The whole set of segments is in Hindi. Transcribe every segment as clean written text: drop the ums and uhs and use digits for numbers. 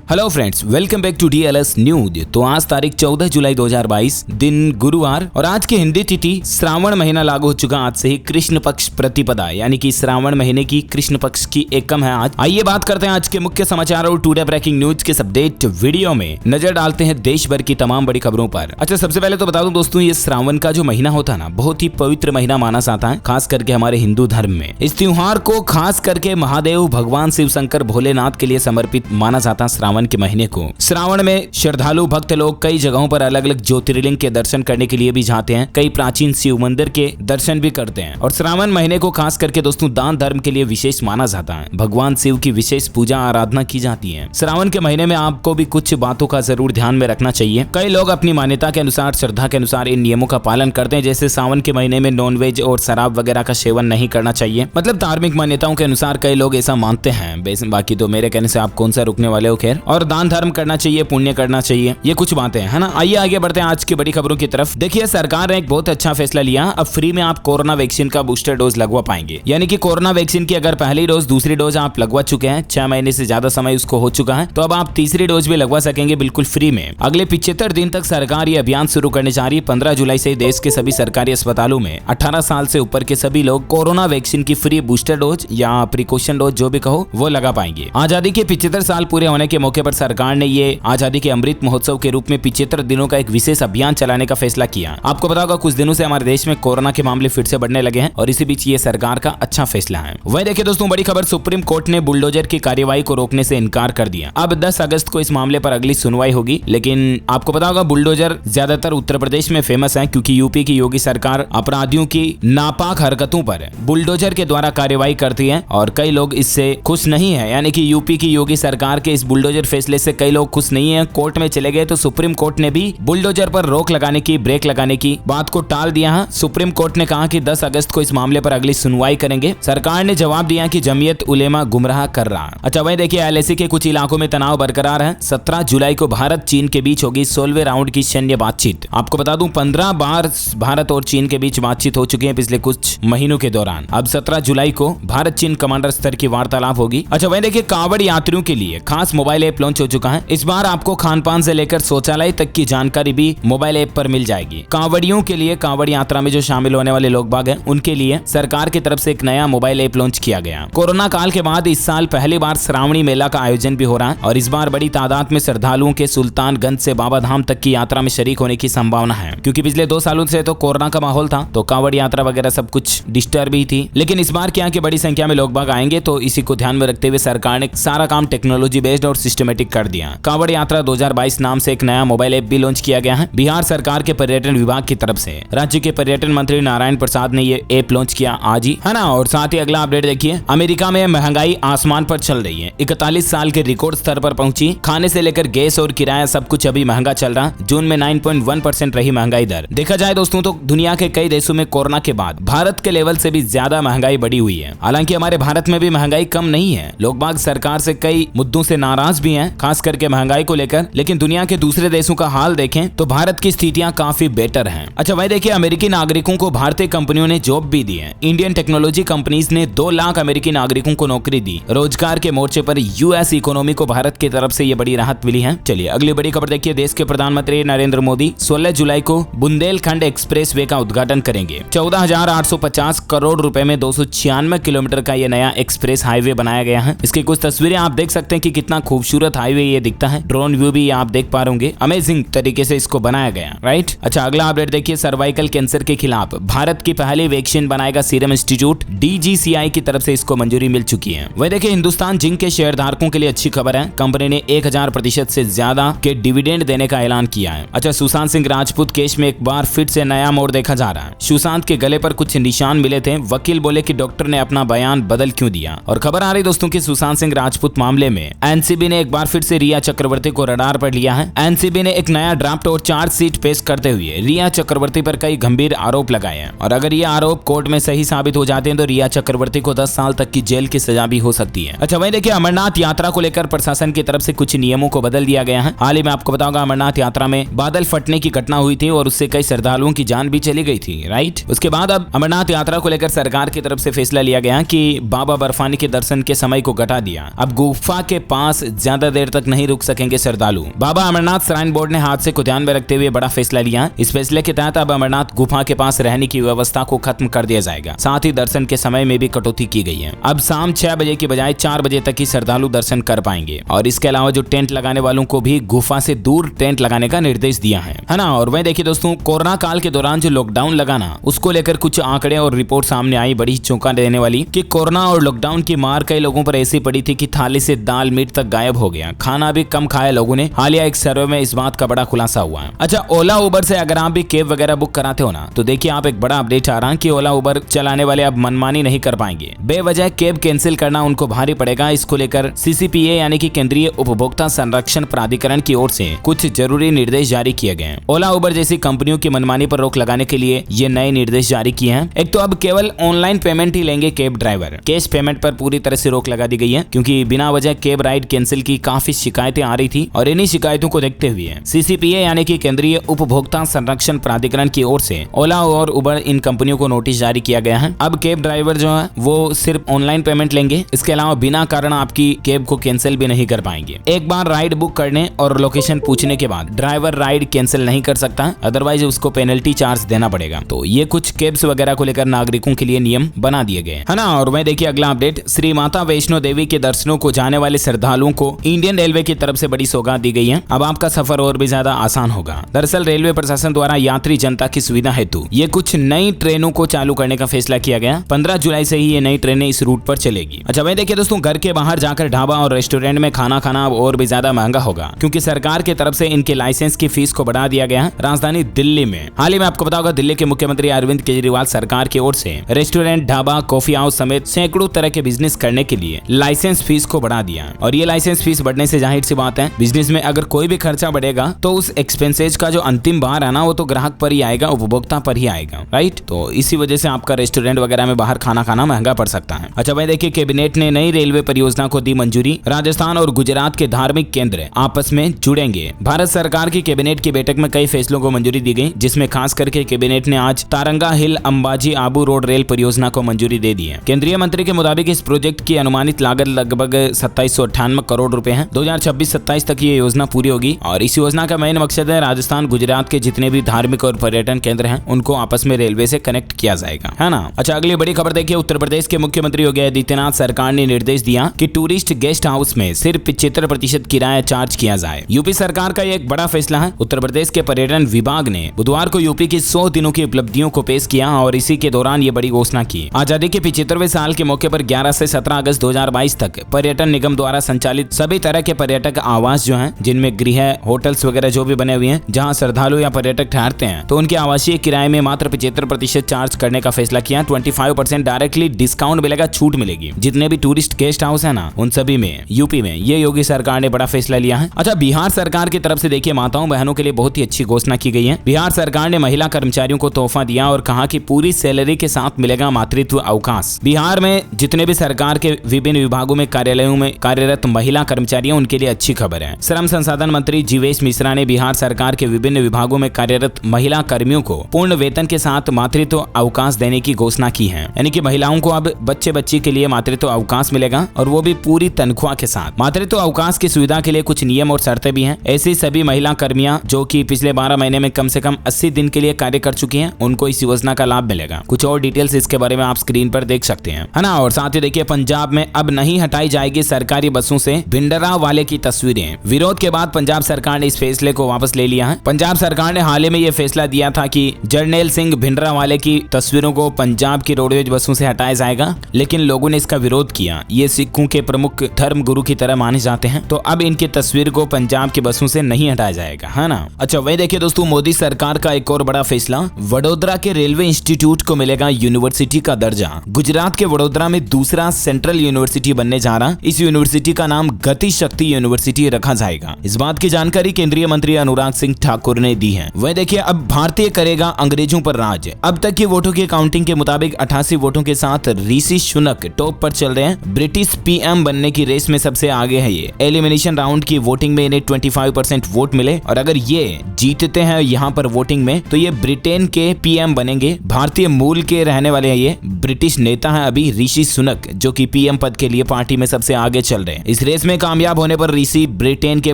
Hello friends, welcome back to DLS news. तो आज तारीख 14 जुलाई 2022 दिन गुरुवार और आज की हिंदी तिथि श्रावण महीना लागू हो चुका। आज से ही कृष्ण पक्ष प्रतिपदा यानी कि श्रावण महीने की कृष्ण पक्ष की एकम है आज। आइए बात करते हैं आज के मुख्य समाचार और टुडे ब्रेकिंग न्यूज के अपडेट वीडियो में नजर डालते हैं देश भर की तमाम बड़ी खबरों पर। अच्छा, सबसे पहले तो बता दूं दोस्तों, ये श्रावण का जो महीना होता है ना, बहुत ही पवित्र महीना माना जाता है, खास करके हमारे हिंदू धर्म में। इस त्योहार को खास करके महादेव भगवान शिव शंकर भोलेनाथ के लिए समर्पित माना जाता है। श्रावण के महीने को श्रावण में श्रद्धालु भक्त लोग कई जगहों पर अलग अलग ज्योतिर्लिंग के दर्शन करने के लिए भी जाते हैं, कई प्राचीन शिव मंदिर के दर्शन भी करते हैं। और श्रावण महीने को खास करके दोस्तों दान धर्म के लिए विशेष माना जाता है। भगवान शिव की विशेष पूजा आराधना की जाती है। श्रावण के महीने में आपको भी कुछ बातों का जरूर ध्यान में रखना चाहिए। कई लोग अपनी मान्यता के अनुसार, श्रद्धा के अनुसार इन नियमों का पालन करते हैं। जैसे सावन के महीने में नॉनवेज और शराब वगैरह का सेवन नहीं करना चाहिए। मतलब धार्मिक मान्यताओं के अनुसार कई लोग ऐसा मानते हैं। बाकी तो मेरे कहने से आप कौन सा रुकने वाले हो। खैर, और दान धर्म करना चाहिए, पुण्य करना चाहिए, ये कुछ बातें हैं, है ना। आइए आगे बढ़ते हैं आज की बड़ी खबरों की तरफ। देखिए, सरकार ने एक बहुत अच्छा फैसला लिया। अब फ्री में आप कोरोना वैक्सीन का बूस्टर डोज लगवा पाएंगे। यानी कि कोरोना वैक्सीन की अगर पहली डोज, दूसरी डोज आप लगवा चुके हैं, 6 महीने से ज्यादा समय उसको हो चुका है, तो अब आप तीसरी डोज भी लगवा सकेंगे बिल्कुल फ्री में। अगले 75 दिन तक सरकार ये अभियान शुरू करने जा रही है। 15 जुलाई से देश के सभी सरकारी अस्पतालों में 18 साल से ऊपर के सभी लोग कोरोना वैक्सीन की फ्री बूस्टर डोज या प्रिकॉशन डोज जो भी कहो वो लगा पाएंगे। आजादी के 75 साल पूरे होने के मौके पर सरकार ने ये आजादी के अमृत महोत्सव के रूप में 75 दिनों का एक विशेष अभियान चलाने का फैसला किया। आपको पता होगा कुछ दिनों से हमारे देश में कोरोना के मामले फिर से बढ़ने लगे हैं और इसी बीच ये सरकार का अच्छा फैसला है। वही देखिए दोस्तों, बड़ी खबर, सुप्रीम कोर्ट ने बुलडोजर की कार्यवाही को रोकने से इनकार कर दिया। अब 10 अगस्त को इस मामले पर अगली सुनवाई होगी। लेकिन आपको पता होगा बुलडोजर ज्यादातर उत्तर प्रदेश में फेमस है, क्योंकि यूपी की योगी सरकार अपराधियों की नापाक हरकतों पर बुलडोजर के द्वारा कार्यवाही करती है और कई लोग इससे खुश नहीं है। यानी कि यूपी की योगी सरकार के इस बुलडोजर फैसले से कई लोग खुश नहीं है, कोर्ट में चले गए। तो सुप्रीम कोर्ट ने भी बुलडोजर पर रोक लगाने की, ब्रेक लगाने की बात को टाल दिया है। सुप्रीम कोर्ट ने कहा कि 10 अगस्त को इस मामले पर अगली सुनवाई करेंगे। सरकार ने जवाब दिया कि जमीयत उलेमा गुमराह कर रहा है। अच्छा, वही देखिए, LAC के कुछ इलाकों में तनाव बरकरार है। 17 जुलाई को भारत चीन के बीच होगी 16वें राउंड की सैन्य बातचीत। आपको बता दूं, 15 बार भारत और चीन के बीच बातचीत हो चुकी है पिछले कुछ महीनों के दौरान। अब 17 जुलाई को भारत चीन कमांडर स्तर की वार्तालाप होगी। अच्छा, वही देखिए, कांवड़ यात्रियों के लिए खास मोबाइल ऐप लॉन्च हो चुका है। इस बार आपको खानपान से लेकर शौचालय तक की जानकारी भी मोबाइल ऐप पर मिल जाएगी। कांवड़ियों के लिए, कांवड़ यात्रा में जो शामिल होने वाले लोग बाग हैं, उनके लिए सरकार की तरफ से एक नया मोबाइल ऐप लॉन्च किया गया। कोरोना काल के बाद इस साल पहली बार श्रावणी मेला का आयोजन भी हो रहा है और इस बार बड़ी तादाद में श्रद्धालुओं के सुल्तानगंज से बाबा धाम तक की यात्रा में शरीक होने की संभावना है। क्योंकि पिछले 2 सालों से तो कोरोना का माहौल था, तो कांवड़ यात्रा वगैरह सब कुछ डिस्टर्ब ही थी। लेकिन इस बार क्या कि बड़ी संख्या में लोग बाग आएंगे, तो इसी को ध्यान में रखते हुए सरकार ने सारा काम टेक्नोलॉजी बेस्ड और सिस्टमेटिक कर दिया। कांवड़ यात्रा 2022 नाम से एक नया मोबाइल ऐप भी लॉन्च किया गया है बिहार सरकार के पर्यटन विभाग की तरफ से। राज्य के पर्यटन मंत्री नारायण प्रसाद ने ये ऐप लॉन्च किया आज ही, है ना। और साथ ही अगला अपडेट देखिए, अमेरिका में महंगाई आसमान पर चल रही है। 41 साल के रिकॉर्ड स्तर पर पहुंची। खाने से लेकर गैस और किराया सब कुछ अभी महंगा चल रहा। जून में 9.1% रही महंगाई दर। देखा जाए दोस्तों तो दुनिया के कई देशों में कोरोना के बाद भारत के लेवल से भी ज्यादा महंगाई बढ़ी हुई है। हालांकि हमारे भारत में भी महंगाई कम नहीं है। लोग बाग सरकार से कई मुद्दों से नाराज भी हैं, खास करके महंगाई को लेकर। लेकिन दुनिया के दूसरे देशों का हाल देखें तो भारत की स्थितियां काफी बेटर हैं। अच्छा, वही देखिए, अमेरिकी नागरिकों को भारतीय कंपनियों ने जॉब भी दी है। इंडियन टेक्नोलॉजी कंपनीज ने 2 लाख अमेरिकी नागरिकों को नौकरी दी। रोजगार के मोर्चे पर यूएस इकोनॉमी को भारत की तरफ से ये बड़ी राहत मिली है। चलिए अगली बड़ी खबर देखिए, देश के प्रधानमंत्री नरेंद्र मोदी 16 जुलाई को बुंदेलखंड एक्सप्रेस वे का उद्घाटन करेंगे। 14,850 करोड़ रुपए में 296 किलोमीटर का ये नया एक्सप्रेस हाईवे बनाया गया है। इसकी कुछ तस्वीरें आप देख सकते हैं कि कितना खूबसूरत हाईवे ये दिखता है। ड्रोन व्यू भी आप देख पा रहे होंगे। अमेजिंग तरीके से इसको बनाया गया, राइट। अच्छा, अगला अपडेट देखिए, सर्वाइकल कैंसर के खिलाफ भारत की पहली वैक्सीन बनाएगा सीरम इंस्टीट्यूट। DGCI की तरफ से इसको मंजूरी मिल चुकी है। वही देखिए, हिंदुस्तान जिंक के शेयरधारकों के लिए अच्छी खबर है। कंपनी ने 1000% से ज्यादा के डिविडेंड देने का ऐलान किया है। अच्छा, सुशांत सिंह राजपूत केस में एक बार फिर से नया मोड़ देखा जा रहा है। सुशांत के गले पर कुछ निशान मिले थे। वकील बोले कि डॉक्टर ने अपना बयान बदल क्यों दिया। और खबर आ रही दोस्तों की सुशांत सिंह राजपूत मामले में एनसीबी ने एक बार फिर से रिया चक्रवर्ती को रडार पर लिया है। एनसीबी ने एक नया ड्राफ्ट और चार्जशीट पेश करते हुए रिया चक्रवर्ती पर कई गंभीर आरोप लगाए हैं और अगर ये आरोप कोर्ट में सही साबित हो जाते हैं तो रिया चक्रवर्ती को 10 साल तक की जेल की सजा भी हो सकती है। अच्छा, वहीं देखिए, अमरनाथ यात्रा को लेकर प्रशासन की तरफ से कुछ नियमों को बदल दिया गया है। हाल ही में आपको बताऊंगा, अमरनाथ यात्रा में बादल फटने की घटना हुई थी और उससे कई श्रद्धालुओं की जान भी चली गई थी, राइट। उसके बाद अब अमरनाथ यात्रा को लेकर सरकार की तरफ से फैसला लिया गया कि बाबा बर्फानी के दर्शन के समय को घटा दिया। अब गुफा के पास ज्यादा देर तक नहीं रुक सकेंगे श्रद्धालु। बाबा अमरनाथ श्राइन बोर्ड ने हादसे को ध्यान में रखते हुए बड़ा फैसला लिया। इस फैसले के तहत अब अमरनाथ गुफा के पास रहने की व्यवस्था को खत्म कर दिया जाएगा। साथ ही दर्शन के समय में भी कटौती की गई है। अब शाम 6 बजे की बजाय 4 बजे तक ही श्रद्धालु दर्शन कर पाएंगे और इसके अलावा जो टेंट लगाने वालों को भी गुफा से दूर टेंट लगाने का निर्देश दिया है ना। और वही देखिए दोस्तों, कोरोना काल के दौरान जो लॉकडाउन लगाना, उसको लेकर कुछ आंकड़े और रिपोर्ट सामने आई बड़ी चौंका देने वाली कि कोरोना और लॉकडाउन की मार कई लोगों पर ऐसी पड़ी थी कि थाली से दाल मीट तक गायब हो गया, खाना भी कम खाया लोगों ने। हालिया एक सर्वे में इस बात का बड़ा खुलासा हुआ है। अच्छा, ओला उबर से अगर आप भी कैब वगैरह बुक कराते हो ना, तो देखिए आप एक बड़ा अपडेट आ रहा है कि ओला उबर चलाने वाले अब मनमानी नहीं कर पाएंगे। बेवजह कैब कैंसिल करना उनको भारी पड़ेगा। इसको लेकर सीसीपीए यानी कि केंद्रीय उपभोक्ता संरक्षण प्राधिकरण की ओर से कुछ जरूरी निर्देश जारी किए गए हैं। ओला उबर जैसी कंपनियों की मनमानी पर रोक लगाने के लिए ये नए निर्देश जारी किए हैं। एक तो अब केवल ऑनलाइन पेमेंट ही लेंगे कैब ड्राइवर। कैश पेमेंट पर पूरी तरह से रोक लगा दी गई है, क्योंकि बिना वजह कैब राइड कैंसिल की काफी शिकायतें आ रही थी और इन्हीं शिकायतों को देखते हुए सीसीपीए यानी कि केंद्रीय उपभोक्ता संरक्षण प्राधिकरण की ओर से ओला और उबर इन कंपनियों को नोटिस जारी किया गया है। अब कैब ड्राइवर जो है वो सिर्फ ऑनलाइन पेमेंट लेंगे। इसके अलावा बिना कारण आपकी कैब को कैंसिल भी नहीं कर पाएंगे। एक बार राइड बुक करने और लोकेशन पूछने के बाद ड्राइवर राइड कैंसिल नहीं कर सकता, अदरवाइज उसको पेनल्टी चार्ज देना पड़ेगा। तो ये कुछ कैब्स वगैरह को लेकर नागरिकों के लिए नियम बना दिए गए है ना। और वह देखिए अगला अपडेट, श्री माता वैष्णो देवी के दर्शनों को जाने वाले श्रद्धालुओं को इंडियन रेलवे की तरफ से बड़ी सौगात दी गई है। अब आपका सफर और भी ज्यादा आसान होगा। दरअसल रेलवे प्रशासन द्वारा यात्री जनता की सुविधा हेतु ये कुछ नई ट्रेनों को चालू करने का फैसला किया गया। 15 जुलाई से ही ये नई ट्रेनें इस रूट पर चलेगी। अच्छा वही देखिए दोस्तों, घर के बाहर जाकर ढाबा और रेस्टोरेंट में खाना खाना अब और भी ज्यादा महंगा होगा, क्योंकि सरकार की तरफ से इनके लाइसेंस की फीस को बढ़ा दिया गया है। राजधानी दिल्ली में हाल ही में आपको बताओगे, दिल्ली के मुख्यमंत्री अरविंद केजरीवाल सरकार की ओर से रेस्टोरेंट, ढाबा, कॉफी हाउस समेत सैकड़ों तरह के बिजनेस करने के लिए लाइसेंस फीस को बढ़ा दिया। और ये लाइसेंस फीस बढ़ने से जाहिर सी बात है, बिजनेस में अगर कोई भी खर्चा बढ़ेगा तो उस एक्सपेंसेज का जो अंतिम भार है ना, वो तो ग्राहक पर ही आएगा, उपभोक्ता पर ही आएगा, राइट। तो इसी वजह से आपका रेस्टोरेंट वगैरह में बाहर खाना खाना महंगा पड़ सकता है। अच्छा भाई देखिए, कैबिनेट ने नई रेलवे परियोजना को दी मंजूरी। राजस्थान और गुजरात के धार्मिक केंद्र आपस में जुड़ेंगे। भारत सरकार की कैबिनेट की बैठक में कई फैसलों को मंजूरी दी गई, जिसमें खास करके कैबिनेट ने आज तारंगा हिल अंबाजी आबू रोड रेल परियोजना को मंजूरी दे दी है। केंद्रीय मंत्री के मुताबिक इस प्रोजेक्ट की अनुमानित लागत लगभग 2798 करोड़ रुपए है। 2026-27 तक ये योजना पूरी होगी और इस योजना का मेन मकसद है राजस्थान, गुजरात के जितने भी धार्मिक और पर्यटन केंद्र हैं उनको आपस में रेलवे से कनेक्ट किया जाएगा, है ना। अच्छा अगली बड़ी खबर देखिए, उत्तर प्रदेश के मुख्यमंत्री योगी आदित्यनाथ सरकार ने निर्देश दिया कि टूरिस्ट गेस्ट हाउस में सिर्फ 75% किराया चार्ज किया जाए। यूपी सरकार का ये एक बड़ा फैसला है। उत्तर प्रदेश के पर्यटन विभाग ने बुधवार को यूपी की 100 दिनों की उपलब्धियों को पेश किया और इसी के दौरान ये बड़ी घोषणा की। आजादी के 75वें साल के मौके पर 11 से 17 अगस्त 2022 तक पर्यटन निगम द्वारा संचालित सभी तरह के पर्यटक आवास जो हैं, जिनमें गृह, होटल्स वगैरह जो भी बने हुए हैं, जहां श्रद्धालु या पर्यटक ठहरते हैं, तो उनके आवासीय किराए में मात्र 75% चार्ज करने का फैसला किया। 25% डायरेक्टली डिस्काउंट मिलेगा, छूट मिलेगी। जितने भी टूरिस्ट गेस्ट हाउस है ना, उन सभी में यूपी में ये योगी सरकार ने बड़ा फैसला लिया है। अच्छा बिहार सरकार की तरफ से देखिए माताओं बहनों के लिए बहुत ही अच्छी घोषणा की गई है। बिहार सरकार ने महिला कर्मचारियों को तोहफा दिया और कहा कि पूरी सैलरी के साथ मिलेगा मातृत्व अवकाश। बिहार में जितने भी सरकार के विभिन्न विभागों में कार्यालयों में कार्यरत महिला कर्मचारी हैं, उनके लिए अच्छी खबर है। श्रम संसाधन मंत्री जीवेश मिश्रा ने बिहार सरकार के विभिन्न विभागों में कार्यरत महिला कर्मियों को पूर्ण वेतन के साथ मातृत्व अवकाश देने की घोषणा की है। यानी कि महिलाओं को अब बच्ची के लिए मातृत्व अवकाश मिलेगा और वो भी पूरी तनख्वाह के साथ। मातृत्व अवकाश की सुविधा के लिए कुछ नियम और शर्तें भी हैं। ऐसी सभी महिला कर्मियां जो कि पिछले 12 महीने में कम से कम 80 दिन के लिए कार्य कर चुकी हैं, उनको इस योजना का लाभ मिलेगा। कुछ और डिटेल्स इसके बारे में आप स्क्रीन पर देख सकते हैं, है ना। और साथ ही देखिए, पंजाब में अब नहीं हटाई जाएगी सरकारी बसों से भिंडरा वाले की तस्वीरें। विरोध के बाद पंजाब सरकार ने इस फैसले को वापस ले लिया है। पंजाब सरकार ने हाल ही में यह फैसला दिया था कि जरनैल सिंह भिंडरा वाले की तस्वीरों को पंजाब की रोडवेज बसों से हटाया जाएगा, लेकिन लोगों ने इसका विरोध किया। ये सिखों के प्रमुख धर्म गुरु की तरह माने जाते हैं, तो अब इनकी तस्वीर को पंजाब की बसों से नहीं हटाया जाएगा, है ना। अच्छा वही देखिए दोस्तों, मोदी सरकार का एक और बड़ा फैसला, वडोदरा के रेलवे इंस्टीट्यूट को मिलेगा यूनिवर्सिटी का दर्जा। गुजरात के वडोदरा में दूसरा सेंट्रल यूनिवर्सिटी बनने जा रहा। इस यूनिवर्सिटी का नाम गति शक्ति यूनिवर्सिटी रखा जाएगा। इस बात की जानकारी केंद्रीय मंत्री अनुराग सिंह ठाकुर ने दी है। वह देखिए, अब भारतीय करेगा अंग्रेजों पर राज। अब तक की वोटों की काउंटिंग के मुताबिक 88 वोटों के साथ ऋषि सुनक टॉप पर चल रहे हैं। ब्रिटिश पीएम बनने की रेस में सबसे आगे है ये। एलिमिनेशन राउंड की वोटिंग में इन्हें 25% वोट मिले और अगर ये जीतते हैं यहाँ पर वोटिंग में, तो ये ब्रिटेन के पीएम बनेंगे। भारतीय मूल के रहने वाले हैं, ये ब्रिटिश नेता है अभी ऋषि सुनक, जो कि पीएम पद के लिए पार्टी में सबसे आगे चल रहे हैं। इस रेस में कामयाब होने पर ऋषि ब्रिटेन के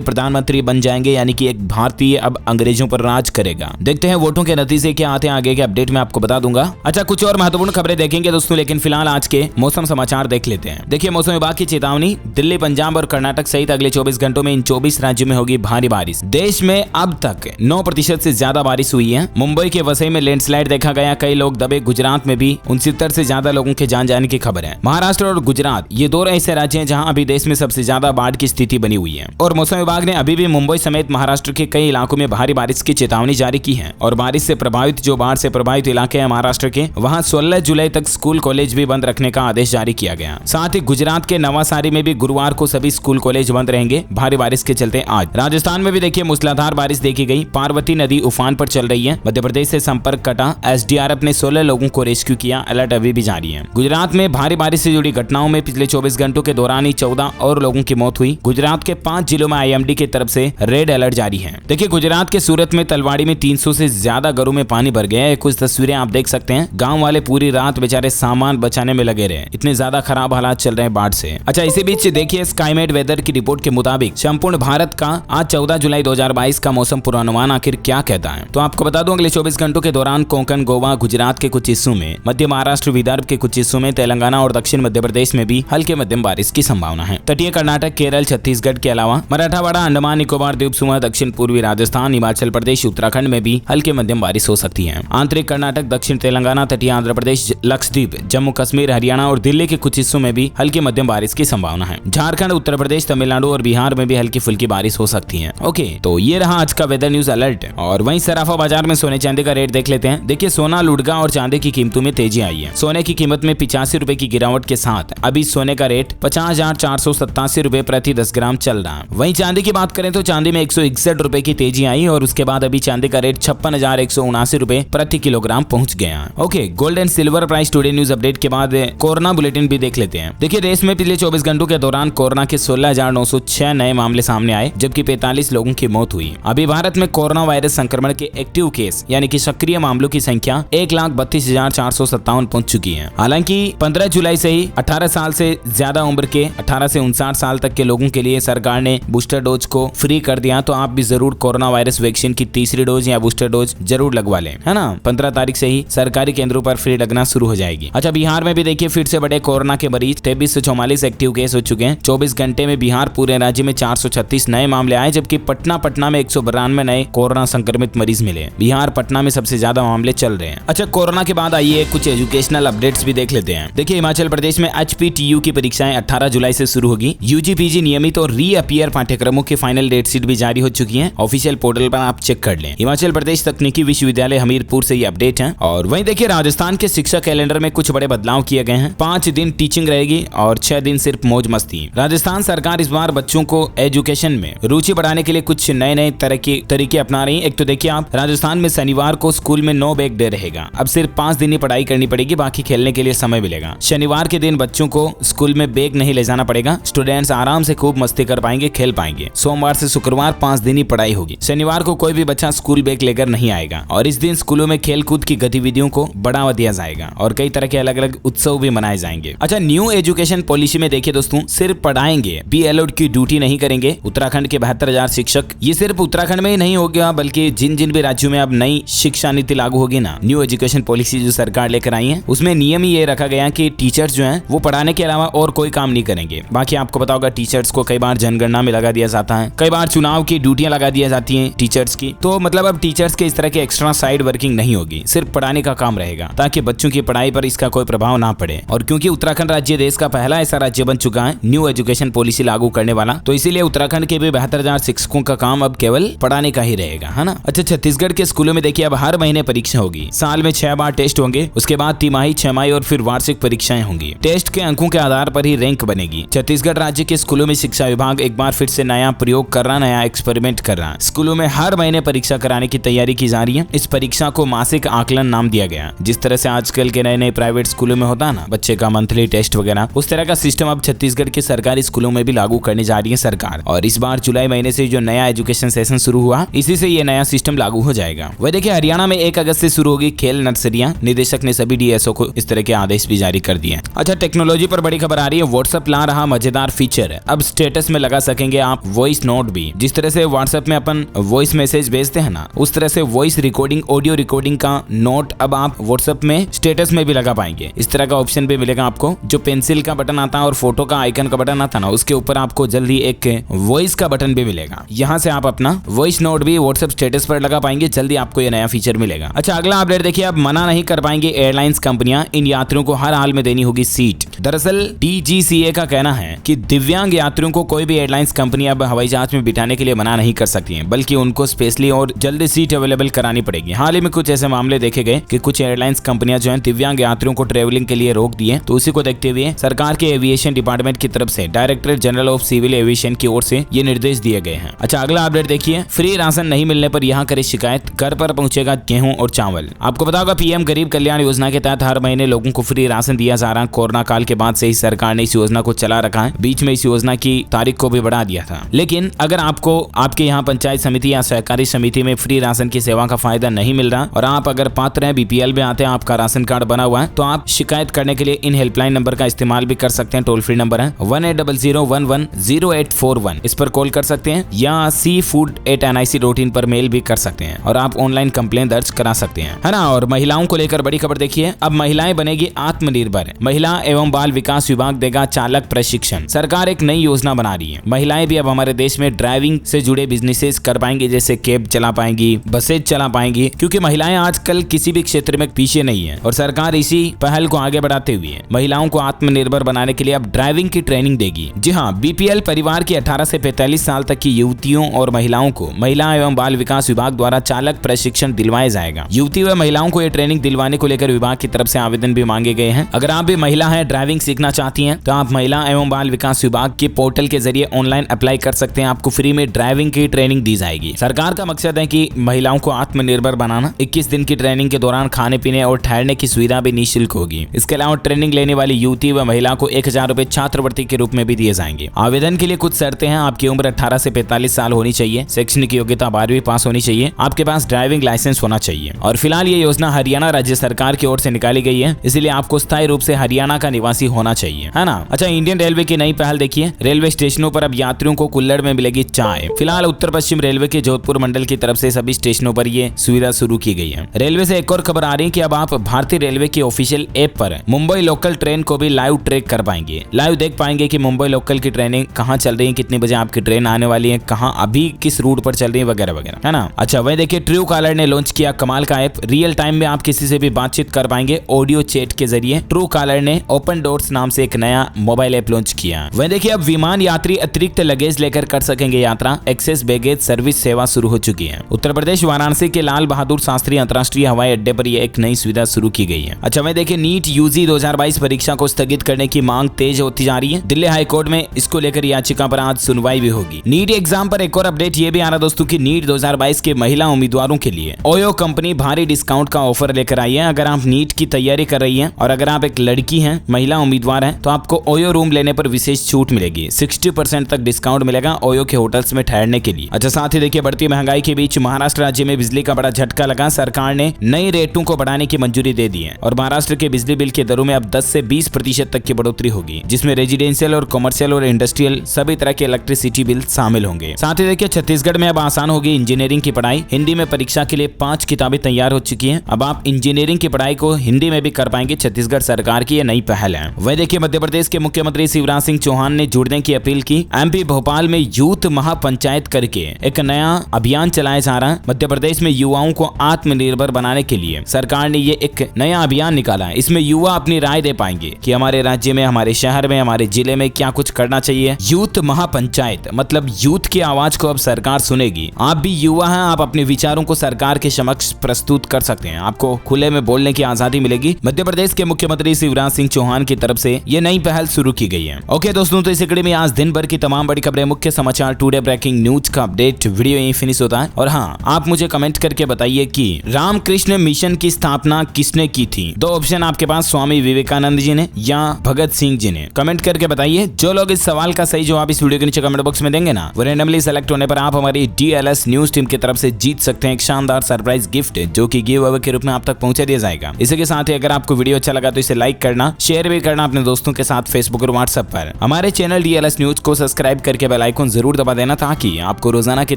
प्रधानमंत्री बन जाएंगे, यानी कि एक भारतीय अब अंग्रेजों पर राज करेगा। देखते हैं वोटों के नतीजे क्या आते हैं, आगे के अपडेट में आपको बता दूंगा। अच्छा, कुछ और महत्वपूर्ण खबरें देखेंगे दोस्तों, लेकिन फिलहाल आज के मौसम समाचार देख लेते हैं। देखिए, मौसम विभाग की चेतावनी, दिल्ली, पंजाब और कर्नाटक सहित अगले 24 घंटों में इन 24 राज्यों में होगी भारी बारिश। देश में अब तक 9% से ज्यादा बारिश हुई है। मुंबई के वसई में लैंडस्लाइड देखा गया, कई लोग दबे। गुजरात में भी 69 से ज्यादा लोगों के जान जाने की खबर है। महाराष्ट्र और गुजरात ये दो ऐसे राज्य हैं जहां अभी देश में सबसे ज्यादा बाढ़ की स्थिति बनी हुई है। और मौसम विभाग ने अभी भी मुंबई समेत महाराष्ट्र के कई इलाकों में भारी बारिश की चेतावनी जारी की है। और बारिश से प्रभावित जो बाढ़ से प्रभावित इलाके हैं महाराष्ट्र के, वहां 16 जुलाई तक स्कूल कॉलेज भी बंद रखने का आदेश जारी किया गया। साथ ही गुजरात के नवासारी में भी गुरुवार को सभी स्कूल कॉलेज बंद रहेंगे भारी बारिश के चलते। आज राजस्थान में भी देखिए मूसलाधार बारिश देखी गई। पार्वती नदी उफान पर चल रही है। मध्य प्रदेश से संपर्क कटा। एसडीआरएफ ने 16 लोगों को रेस्क्यू किया। अलर्ट अभी भी जारी है। गुजरात में भारी बारिश से जुड़ी घटनाओं में पिछले 24 घंटों के दौरान ही 14 और लोगों की मौत हुई। गुजरात के 5 जिलों में आईएमडी की तरफ से रेड अलर्ट जारी है। देखिए, गुजरात के सूरत में तलवाड़ी में 300 से ज्यादा घरों में पानी भर गया है। कुछ तस्वीरें आप देख सकते हैं। गांव वाले पूरी रात बेचारे सामान बचाने में लगे रहे, इतने ज्यादा खराब हालात चल रहे हैं बाढ़ से। अच्छा, इसी बीच देखिए स्काईमेट वेदर की रिपोर्ट के मुताबिक संपूर्ण भारत का आज 14 जुलाई 2022 का मौसम पूर्वानुमान आखिर क्या कहता है, तो आपको बता दूं अगले 24 घंटों के दौरान कोंकण, गोवा, गुजरात के कुछ हिस्सों में, मध्य महाराष्ट्र, विदर्भ के कुछ हिस्सों में, तेलंगाना और दक्षिण मध्य प्रदेश में भी हल्के मध्यम बारिश की संभावना है। तटीय कर्नाटक, केरल, छत्तीसगढ़ के अलावा मराठावाड़ा, अंडमान निकोबार द्वीप समूह, दक्षिण पूर्वी राजस्थान, हिमाचल प्रदेश, उत्तराखंड में भी हल्के मध्यम बारिश हो सकती है। आंतरिक कर्नाटक, दक्षिण तेलंगाना, तटीय आंध्र प्रदेश, लक्षद्वीप, जम्मू कश्मीर, हरियाणा और दिल्ली के कुछ हिस्सों में भी हल्की मध्यम बारिश की संभावना है। झारखंड, उत्तर प्रदेश, तमिलनाडु और बिहार में भी हल्की फुल्की बारिश हो सकती है। ओके, तो ये रहा आज का वेदर न्यूज अलर्ट। और वहीं सराफा बाजार में सोने चांदी का रेट देख लेते हैं। देखिए, सोना, लुढ़का और चांदी की कीमतों में तेजी आई है। सोने की कीमत में 85 रुपए की गिरावट के साथ अभी सोने का रेट 50,487 रुपए प्रति 10 ग्राम चल रहा है। वहीं चांदी की बात करें तो चांदी में 161 रुपए की तेजी आई और उसके बाद अभी चांदी का रेट 56,179 रुपए प्रति किलोग्राम पहुंच गया। Okay, gold and silver price today news update के बाद कोरोना बुलेटिन भी देख लेते हैं। देखिए, देश में पिछले 24 घंटों के दौरान कोरोना के 16,906 नए मामले सामने आए, जबकि 45 लोगों की मौत हुई। अभी भारत में कोरोना वायरस संक्रमण के एक्टिव केस यानी कि सक्रिय मामलों की संख्या 1,32,457 पहुंच चुकी है। हालांकि 15 जुलाई से ही 18 साल से ज्यादा उम्र के 18 से 59 साल तक के लोगों के लिए सरकार ने बूस्टर डोज को फ्री कर दिया, तो आप भी जरूर कोरोना वायरस वैक्सीन की तीसरी डोज या बूस्टर डोज जरूर लगवा लें, है ना। 15 तारीख से ही सरकारी केंद्रों पर फ्री लगना शुरू हो जाएगी। अच्छा, बिहार में भी देखिए फिर से बड़े कोरोना के मरीज, 2344 एक्टिव केस हो चुके हैं। 24 घंटे में बिहार पूरे राज्य में 436 नए मामले आए, जबकि पटना में 192 नए कोरोना संक्रमित मरीज मिले। बिहार, पटना में सबसे ज्यादा मामले चल रहे हैं। अच्छा, कोरोना के बाद आइए कुछ एजुकेशनल अपडेट्स भी देख लेते हैं। देखिए, हिमाचल प्रदेश में HPTU की परीक्षाएं 18 जुलाई से शुरू होगी। UG-PG नियमित और रीअपियर पाठ्यक्रमों की फाइनल डेट शीट भी जारी हो चुकी है। ऑफिशियल पोर्टल पर आप चेक कर लें। हिमाचल प्रदेश तकनीकी विश्वविद्यालय हमीरपुर से ये अपडेट है। और वहीं देखिए, राजस्थान के शिक्षा कैलेंडर में कुछ बड़े बदलाव किए गए हैं। 5 दिन टीचिंग रहेगी और 6 दिन सिर्फ मौज मस्ती। राजस्थान सरकार इस बार बच्चों को एजुकेशन में रुचि बढ़ाने के लिए कुछ नए तरीके अपना रही है। एक तो देखिए, आप राजस्थान में शनिवार को स्कूल में नो बैग डे रहेगा। अब सिर्फ 5 दिन ही पढ़ाई करनी पड़ेगी, बाकी खेलने के लिए समय मिलेगा। शनिवार के दिन बच्चों को स्कूल में बैग नहीं ले जाना पड़ेगा। स्टूडेंट्स आराम से खूब मस्ती कर पाएंगे, खेल पाएंगे। सोमवार से शुक्रवार 5 दिन ही पढ़ाई होगी। शनिवार को कोई भी बच्चा स्कूल बैग लेकर नहीं आएगा और इस दिन स्कूलों में खेल कूद की गतिविधियों को बढ़ावा दिया जाएगा और कई तरह के अलग अलग उत्सव भी मनाए जाएंगे। अच्छा, न्यू एजुकेशन पॉलिसी में देखिए दोस्तों, सिर्फ पढ़ाएंगे, BLOD की ड्यूटी नहीं करेंगे। उत्तराखंड के 72,000 शिक्षक, ये सिर्फ उत्तराखंड में ही नहीं हो गया, बल्कि जिन भी राज्यों में अब नई शिक्षा नीति लागू होगी ना, न्यू एजुकेशन पॉलिसी जो सरकार लेकर आई है, उसमें नियम ही ये रखा गया कि टीचर्स जो हैं वो पढ़ाने के अलावा और कोई काम नहीं करेंगे। बाकी आपको पता होगा, टीचर्स को कई बार जनगणना में लगा दिया जाता है, कई बार चुनाव की ड्यूटियां लगा दी जाती हैं टीचर्स की। तो मतलब अब टीचर्स के इस तरह के एक्स्ट्रा साइड वर्किंग नहीं होगी, सिर्फ पढ़ाने का काम रहेगा, ताकि बच्चों की पढ़ाई पर इसका कोई प्रभाव ना पड़े। और क्योंकि उत्तराखंड राज्य देश का पहला ऐसा राज्य बन चुका है न्यू एजुकेशन पॉलिसी लागू करने वाला, तो इसीलिए उत्तराखंड के भी 72,000 शिक्षकों का काम अब केवल पढ़ाने का ही रहेगा, है ना। अच्छा, छत्तीसगढ़ के स्कूलों में देखिए अब हर महीने परीक्षा होगी। साल में 6 बार टेस्ट होंगे, उसके बाद तिमाही, छमाही और फिर वार्षिक परीक्षाएं होंगी। टेस्ट के अंकों के आधार पर ही रैंक बनेगी। छत्तीसगढ़ राज्य के स्कूलों में शिक्षा विभाग एक बार फिर से नया प्रयोग कर रहा, नया एक्सपेरिमेंट कर रहा है। स्कूलों में हर महीने परीक्षा कराने की तैयारी की जा रही है। इस परीक्षा को मासिक आकलन नाम दिया गया। जिस तरह से आजकल के नए प्राइवेट स्कूलों में होता है ना, बच्चे का मंथली टेस्ट वगैरह, उस तरह का सिस्टम अब छत्तीसगढ़ के सरकारी स्कूलों में भी लागू करने जा रही है सरकार। और इस बार जुलाई महीने से जो नया एजुकेशन सेशन शुरू हुआ, इसी से ये नया सिस्टम लागू हो जाएगा। वह देखिए, हरियाणा में 1 अगस्त से शुरू होगी खेल नर्सरियां। निदेशक ने सभी DSO को इस तरह के आदेश भी जारी कर दिए। अच्छा, टेक्नोलॉजी पर बड़ी खबर आ रही है। व्हाट्सएप ला रहा मजेदार फीचर। अब स्टेटस में लगा सकेंगे आप वॉइस नोट भी। जिस तरह से व्हाट्सएप में अपन वॉइस मैसेज भेजते हैं ना, उस तरह से वॉइस रिकॉर्डिंग, ऑडियो रिकॉर्डिंग का नोट अब आप व्हाट्सएप में स्टेटस में भी लगा पाएंगे। इस तरह का ऑप्शन भी मिलेगा आपको। जो पेंसिल का बटन आता है और फोटो का आइकन का बटन आता है ना, उसके ऊपर आपको जल्दी एक वॉइस का बटन भी मिलेगा। यहाँ से आप अपना वॉइस नोट भी व्हाट्सएप स्टेटस पर लगा पाएंगे। जल्दी आपको ये नया फीचर मिलेगा। अच्छा, अगला अपडेट देखिए। अब मना नहीं कर पाएंगे एयरलाइंस कंपनियां, इन यात्रियों को हर हाल में देनी होगी सीट। दरअसल DGCA का कहना है कि दिव्यांग यात्रियों को कोई भी एयरलाइंस कंपनी अब हवाई जहाज में बिठाने के लिए मना नहीं कर सकती है, बल्कि उनको स्पेशली और जल्दी सीट अवेलेबल करानी पड़ेगी। हाल ही में कुछ ऐसे मामले देखे गए कि कुछ एयरलाइंस कंपनियां जो हैं दिव्यांग यात्रियों को ट्रेवलिंग के लिए रोक दिए। तो उसी को देखते हुए सरकार के एविएशन डिपार्टमेंट की तरफ से director general of civil aviation की ओर से ये निर्देश दिए गए हैं। अच्छा, अगला अपडेट देखिए। फ्री राशन नहीं मिलने पर यहाँ करे शिकायत, घर पर पहुंचेगा गेहूं और चावल। आपको पता होगा PM गरीब कल्याण योजना के तहत हर महीने लोगों को फ्री राशन दिया जा रहा है। कोरोना काल के बाद से ही सरकार ने इस योजना को चला रखा है। बीच में इस योजना की तारीख को भी बढ़ा दिया था। लेकिन अगर आपको आपके यहाँ पंचायत समिति या सहकारी समिति में फ्री राशन की सेवा का फायदा नहीं मिल रहा और आप अगर पात्र हैं, BPL में आते हैं, आपका राशन कार्ड बना हुआ है, तो आप शिकायत करने के लिए इन हेल्पलाइन नंबर का इस्तेमाल भी कर सकते हैं। टोल फ्री नंबर है 1800110841। इस पर कॉल कर सकते हैं या cfood@nic.in पर मेल भी कर सकते हैं और आप ऑनलाइन कंप्लेन दर्ज करा सकते हैं, है ना। और महिलाओं को लेकर बड़ी खबर देखिए। अब महिलाएं बनेगी आत्मनिर्भर। महिला एवं बाल विकास विभाग देगा चालक प्रशिक्षण। सरकार एक नई योजना बना रही है। महिलाएं भी अब हमारे देश में ड्राइविंग से जुड़े बिजनेसेस कर पाएंगी, जैसे कैब चला पाएंगी, बसेज चला पाएंगी, क्योंकि महिलाएं आजकल किसी भी क्षेत्र में पीछे नहीं है और सरकार इसी पहल को आगे बढ़ाते हुए महिलाओं को आत्मनिर्भर बनाने के लिए अब ड्राइविंग की ट्रेनिंग देगी। जी हाँ, BPL परिवार की 18 से 45 साल तक की युवतियों और महिलाओं को महिला एवं बाल विकास विभाग द्वारा चालक प्रशिक्षण दिलवाया जाएगा। युवती व महिलाओं को यह ट्रेनिंग दिलवाने को लेकर विभाग की तरफ से आवेदन भी मांगे गए हैं। अगर आप भी महिला हैं, ड्राइविंग सीखना चाहती हैं, तो आप महिला एवं बाल विकास विभाग के पोर्टल के जरिए ऑनलाइन अप्लाई कर सकते हैं। आपको फ्री में ड्राइविंग की ट्रेनिंग दी जाएगी। सरकार का मकसद है कि महिलाओं को आत्मनिर्भर बनाना। 21 दिन की ट्रेनिंग के दौरान खाने पीने और ठहरने की सुविधा भी निःशुल्क होगी। इसके अलावा ट्रेनिंग लेने वाली युवती व महिला को 1000 रुपए छात्रवृत्ति के रूप में भी दिए जाएंगे। आवेदन के लिए कुछ शर्तें हैं। आपकी उम्र 18 से 45 साल होनी चाहिए। शैक्षणिक योग्यता 12वीं पास होनी चाहिए। आपके पास ड्राइविंग लाइसेंस होना चाहिए। और फिलहाल ये योजना हरियाणा राज्य सरकार की ओर से निकाली गई है, इसलिए आपको स्थायी रूप से हरियाणा का निवासी होना चाहिए, है ना। अच्छा, इंडियन रेलवे की नई पहल देखिए। रेलवे स्टेशनों पर अब यात्रियों को कुल्हड़ में मिलेगी चाय। फिलहाल उत्तर पश्चिम रेलवे के जोधपुर मंडल की तरफ से सभी स्टेशनों पर ये सुविधा शुरू की गई है। रेलवे से एक और खबर आ रही है कि अब आप भारतीय रेलवे की ऑफिशियल ऐप पर मुंबई लोकल ट्रेन को भी लाइव ट्रैक कर पाएंगे। लाइव देख पाएंगे कि मुंबई लोकल की ट्रेनें कहाँ चल रही है, कितने बजे आपकी ट्रेन आने वाली है, कहाँ अभी किस रूट पर चल रही है, वगैरह वगैरह, है ना। अच्छा, वही देखिए, ट्रू कॉलर ने लॉन्च किया कमाल का ऐप। रियल टाइम में आप किसी से भी बातचीत कर पाएंगे ऑडियो चैट के जरिए। ट्रू कॉलर ने ओपन डोर्स नाम से एक नया मोबाइल ऐप लॉन्च किया। वही देखिए, अब विमान यात्री अतिरिक्त लगेज लेकर कर सकेंगे यात्रा। एक्सेस बैगेज सर्विस सेवा शुरू हो चुकी है। उत्तर प्रदेश वाराणसी के लाल बहादुर शास्त्री अंतर्राष्ट्रीय हवाई अड्डे पर यह एक नई सुविधा शुरू की गई है। अच्छा, वही देखिए, नीट UG 2022 परीक्षा को स्थगित करने की मांग तेज होती जा रही है। दिल्ली हाईकोर्ट में इसको लेकर याचिका पर आज सुनवाई भी होगी। नीट एग्जाम पर एक और अपडेट ये भी आ रहा दोस्तों की नीट 2022 के महिला उम्मीदवारों के लिए ओयो कंपनी भारी डिस्काउंट का ऑफर लेकर आई है। अगर आप नीट की तैयारी कर रही हैं और अगर आप एक लड़की हैं, महिला उम्मीदवार हैं, तो आपको ओयो रूम लेने पर विशेष छूट मिलेगी। 60% तक डिस्काउंट मिलेगा ओयो के होटल्स में ठहरने के लिए। अच्छा, साथ ही देखिए, बढ़ती महंगाई के बीच महाराष्ट्र राज्य में बिजली का बड़ा झटका लगा। सरकार ने नई रेटों को बढ़ाने की मंजूरी दे दी है और महाराष्ट्र के बिजली बिल के दरों में अब 10 से 20% तक की बढ़ोतरी होगी, जिसमें रेजिडेंशियल और कमर्शियल और इंडस्ट्रियल सभी तरह के इलेक्ट्रिसिटी बिल शामिल होंगे। साथ ही देखिए, छत्तीसगढ़ में अब आसान होगी इंजीनियरिंग की पढ़ाई। हिंदी में परीक्षा के लिए 5 किताबें तैयार हो चुकी हैं। अब आप इंजीनियरिंग की पढ़ाई को हिंदी में भी कर पाएंगे। छत्तीसगढ़ सरकार की यह नई पहल है। वह देखिए, मध्य प्रदेश के मुख्यमंत्री शिवराज सिंह चौहान ने जुड़ने की अपील की। MP भोपाल में यूथ महापंचायत करके एक नया अभियान चलाया जा रहा है। मध्य प्रदेश में युवाओं को आत्मनिर्भर बनाने के लिए सरकार ने ये एक नया अभियान निकाला है। इसमें युवा अपनी राय दे पाएंगे कि हमारे राज्य में, हमारे शहर में, हमारे जिले में क्या कुछ करना चाहिए। यूथ महापंचायत मतलब यूथ की आवाज को अब सरकार सुनेगी। आप भी युवा हैं, आप अपने विचारों को सरकार के समक्ष प्रस्तुत कर सकते हैं। आपको खुले में बोलने की आजादी मिलेगी। मध्य प्रदेश के मुख्यमंत्री शिवराज सिंह चौहान की तरफ से ये नई पहल शुरू की गई है। ओके दोस्तों, तो इस कड़ी में आज दिन भर की तमाम बड़ी खबरें, मुख्य समाचार, टुडे ब्रेकिंग न्यूज का अपडेट वीडियो यहीं फिनिश होता है। और हाँ, आप मुझे कमेंट करके बताइए कि रामकृष्ण मिशन की स्थापना किसने की थी। 2 ऑप्शन आपके पास, स्वामी विवेकानंद जी ने या भगत सिंह जी ने। कमेंट करके बताइए। जो लोग इस सवाल का सही जवाब इस वीडियो के नीचे कमेंट बॉक्स में देंगे ना, वो रैंडमली सेलेक्ट होने पर आप हमारी DLS न्यूज टीम की तरफ से जीत सकते हैं एक शानदार सरप्राइज गिफ्ट, जो कि गिव अवे के रूप में आप तक पहुंचा दिया जाएगा। इसी के साथ ही अगर आपको वीडियो अच्छा लगा तो इसे लाइक करना, शेयर भी करना अपने दोस्तों के साथ फेसबुक और व्हाट्सएप पर। हमारे चैनल चैनल DLS न्यूज को सब्सक्राइब करके बेल आइकन जरूर दबा देना, ताकि आपको रोजाना की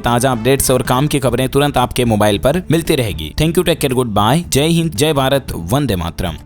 ताजा अपडेट्स और काम की खबरें तुरंत आपके मोबाइल पर मिलती रहेगी। Thank you, take care, good bye, जय हिंद, जय भारत, वंदे मातरम।